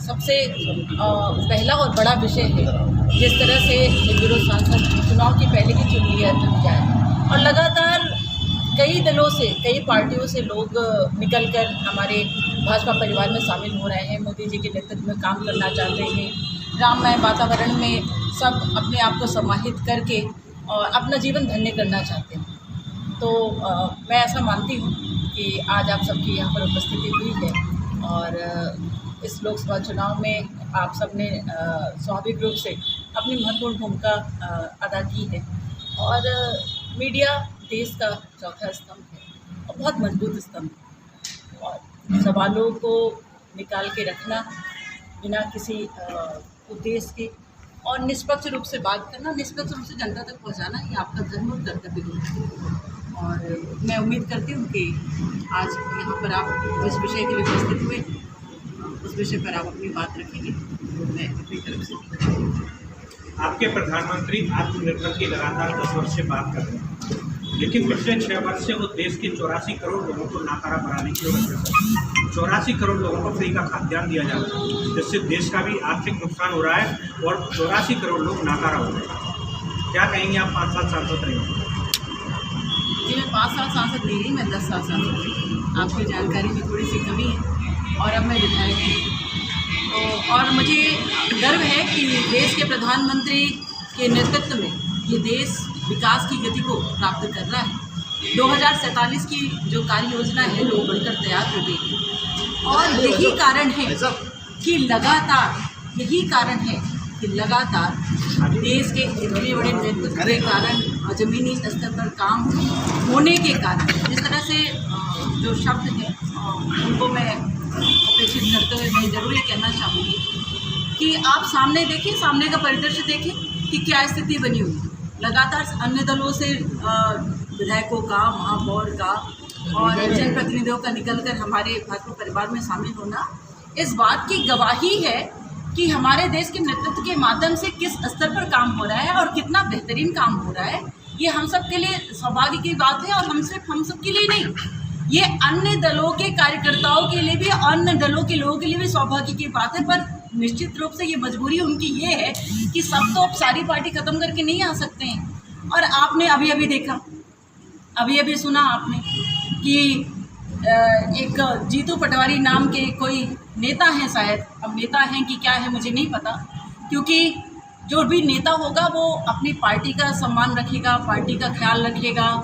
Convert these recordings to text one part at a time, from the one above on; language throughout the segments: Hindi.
सबसे पहला और बड़ा विषय है जिस तरह से निर्विरोध सांसद चुनाव की पहले की चुन लिया जाए और लगातार कई दलों से, कई पार्टियों से लोग निकलकर हमारे भाजपा परिवार में शामिल हो रहे हैं, मोदी जी के नेतृत्व में काम करना चाहते हैं, राममय वातावरण में सब अपने आप को समाहित करके और अपना जीवन धन्य करना चाहते हैं। तो मैं ऐसा मानती हूँ कि आज आप सबकी यहाँ पर उपस्थिति हुई है और इस लोकसभा चुनाव में आप सब ने स्वाभाविक रूप से अपनी महत्वपूर्ण भूमिका अदा की है और मीडिया देश का चौथा स्तंभ है और बहुत मजबूत स्तंभ है और सवालों को निकाल के रखना बिना किसी उद्देश्य के और निष्पक्ष रूप से बात करना, निष्पक्ष रूप से जनता तक पहुंचाना ये आपका धर्म और कर्तव्य है। और मैं उम्मीद करती हूँ कि आज यहाँ पर आप जिस विषय के लिए उपस्थित हुए उस विषय पर आप अपनी बात रखेंगे। मैं अपनी तरफ से आपके प्रधानमंत्री आत्मनिर्भर की लगातार 10 वर्ष से बात कर रहे हैं, लेकिन पिछले 6 वर्ष से वो देश के 84 करोड़ लोगों को नाकारा बनाने की कोशिश कर रहे हैं। 84 करोड़ लोगों को फ्री का खाद्यान्न दिया जा रहा है, जिससे देश का भी आर्थिक नुकसान हो रहा है और 84 करोड़ लोग नाकारा हो रहे हैं। क्या कहेंगे आप 5 साल सांसद रहेंगे? जी, मैं 5 साल सांसद नहीं रही, मैं 10 साल सांसद रही। आपकी जानकारी की थोड़ी सी कमी है और अब मैं विधायक हूँ। तो और मुझे गर्व है कि देश के प्रधानमंत्री के नेतृत्व में ये देश विकास की गति को प्राप्त कर रहा है। 2047 की जो कार्य योजना है वो बनकर तैयार हो गई है और यही कारण है कि लगातार देश के इतने बड़े नेतृत्व के कारण और ज़मीनी स्तर पर काम होने के कारण जिस तरह से जो शब्द हैं उनको मैं अपेक्षित करते हुए मैं ज़रूर ये कहना चाहूँगी कि आप सामने देखिए, सामने का परिदृश्य देखें कि क्या स्थिति बनी हुई है। लगातार अन्य दलों से विधायकों का, महापौर का और जनप्रतिनिधियों का निकलकर हमारे भाजपा परिवार में शामिल होना इस बात की गवाही है कि हमारे देश के नेतृत्व के माध्यम से किस स्तर पर काम हो रहा है और कितना बेहतरीन काम हो रहा है। ये हम सब के लिए सौभाग्य की बात है और हम सब के लिए नहीं, ये अन्य दलों के कार्यकर्ताओं के लिए भी, अन्य दलों के लोगों के लिए भी सौभाग्य की बात है। पर निश्चित रूप से ये मजबूरी उनकी ये है कि सब तो अब सारी पार्टी ख़त्म करके नहीं आ सकते हैं। और आपने अभी देखा, अभी सुना आपने कि एक जीतू पटवारी नाम के कोई नेता हैं, शायद अब नेता हैं कि क्या है मुझे नहीं पता, क्योंकि जो भी नेता होगा वो अपनी पार्टी का सम्मान रखेगा, पार्टी का ख्याल रखेगा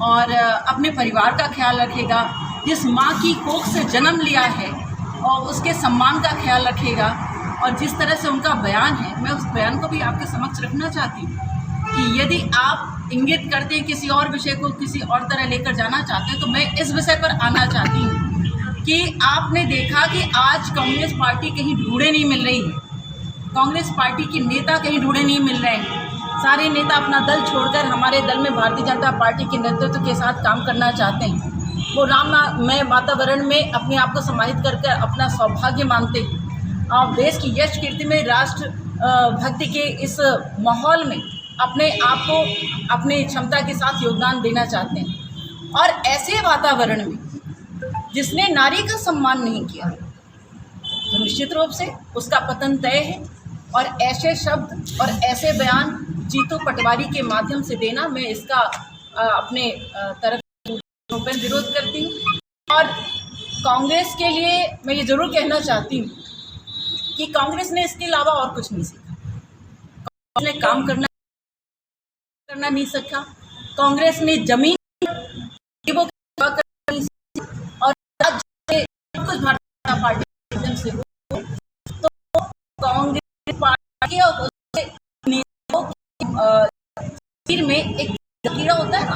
और अपने परिवार का ख्याल रखेगा। जिस माँ की कोख से जन्म लिया है और उसके सम्मान का ख्याल रखेगा। और जिस तरह से उनका बयान है, मैं उस बयान को भी आपके समक्ष रखना चाहती हूँ कि यदि आप इंगित करते हैं किसी और विषय को किसी और तरह लेकर जाना चाहते हैं, तो मैं इस विषय पर आना चाहती हूँ कि आपने देखा कि आज कांग्रेस पार्टी कहीं ढूंढे नहीं मिल रही है, कांग्रेस पार्टी के नेता कहीं ढूंढे नहीं मिल रहे हैं। सारे नेता अपना दल छोड़कर हमारे दल में भारतीय जनता पार्टी के नेतृत्व के साथ काम करना चाहते हैं। वो राममय वातावरण में अपने आप को समाहित करके अपना सौभाग्य मानते हैं और देश की यश कीर्ति में, राष्ट्र भक्ति के इस माहौल में अपने आप को अपनी क्षमता के साथ योगदान देना चाहते हैं। और ऐसे वातावरण में जिसने नारी का सम्मान नहीं किया तो निश्चित रूप से उसका पतन तय है। और ऐसे शब्द और ऐसे बयान जीतू पटवारी के माध्यम से देना, मैं इसका अपने तरफ पर विरोध करती हूँ। और कांग्रेस के लिए मैं ये ज़रूर कहना चाहती हूँ कि कांग्रेस ने इसके अलावा और कुछ नहीं सीखा। कांग्रेस ने काम करना नहीं सीखा। कांग्रेस ने जमीन और कुछ भारतीय जनता पार्टी के माध्यम से तो कांग्रेस पार्टी और उसके में एक कीड़ा होता है ना,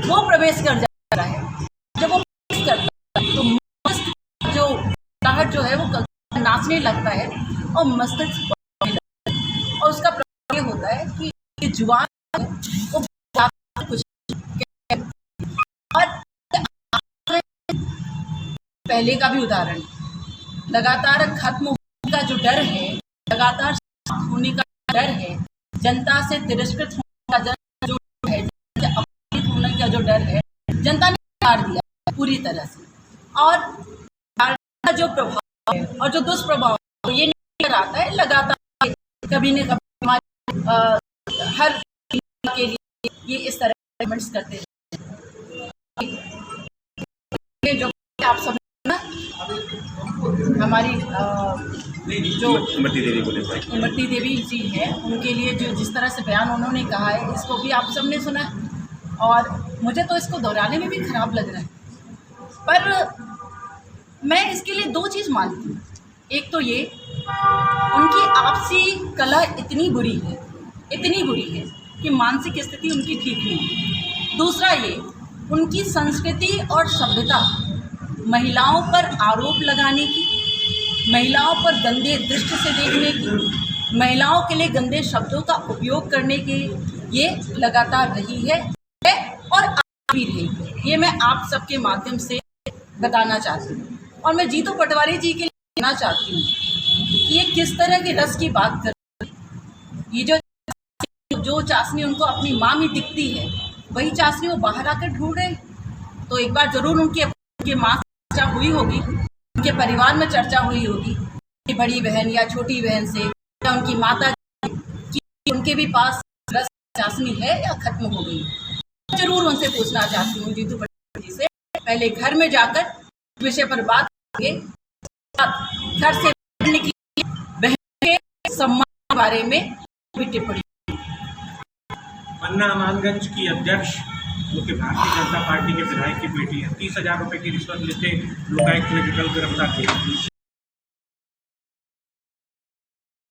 वो प्रवेश कर जा रहा है। जब वो प्रवेश करता है तो मस्तिष्क जो आहट जो है वो नाचने लगता है और मस्तिष्क और उसका प्रभाव ये होता है कि ये जुबान वो कुछ और पहले का भी उदाहरण लगातार खत्म होने का जो डर है, लगातार होने का डर है, जनता से तिरस्कृत होने का जो है, अपमानित होने का जो डर है, जनता ने मार दिया पूरी तरह से। और जो प्रभाव है और जो दुष्प्रभाव ये नहीं आता है लगातार कभी न कभी हमारे हर के लिए ये इस तरह कमेंट्स करते हैं। जो आप सब ना हमारी जो इमरती देवी जी हैं उनके लिए जो जिस तरह से बयान उन्होंने कहा है इसको भी आप सबने सुना है और मुझे तो इसको दोहराने में भी खराब लग रहा है। पर मैं इसके लिए दो चीज़ मानती हूँ। एक तो ये उनकी आपसी कला इतनी बुरी है कि मानसिक स्थिति उनकी ठीक नहीं है। दूसरा ये उनकी संस्कृति और सभ्यता महिलाओं पर आरोप लगाने की, महिलाओं पर गंदे दृष्टि से देखने की, महिलाओं के लिए गंदे शब्दों का उपयोग करने की ये लगातार रही है और आगे भी रहेगी। ये मैं आप सबके माध्यम से बताना चाहती हूँ और मैं जीतू पटवारी जी के लिए कहना चाहती हूँ कि ये किस तरह के रस की बात कर रहे हैं। ये जो चाशनी उनको अपनी माँ में दिखती है वही चाशनी वो बाहर आकर ढूंढ रहे। तो एक बार ज़रूर उनके माँ से चर्चा हुई होगी, उनके परिवार में चर्चा हुई होगी, उनकी बड़ी बहन या छोटी बहन से या उनकी माता कि उनके भी पास रस चाशनी है या ख़त्म हो गई। ज़रूर उनसे पूछना चाहती हूँ जीतू पटवारी जी से, पहले घर में जाकर इस विषय पर बात करेंगे। घर से निकली बहन के सम्मान के बारे में भी टिप्पणी। पन्ना अमानगंज की अध्यक्ष जो कि भारतीय जनता पार्टी के विधायक की बेटी है, 30,000 रुपये की रिश्वत लेते लोकायुक्त ने कल गिरफ्तार किया।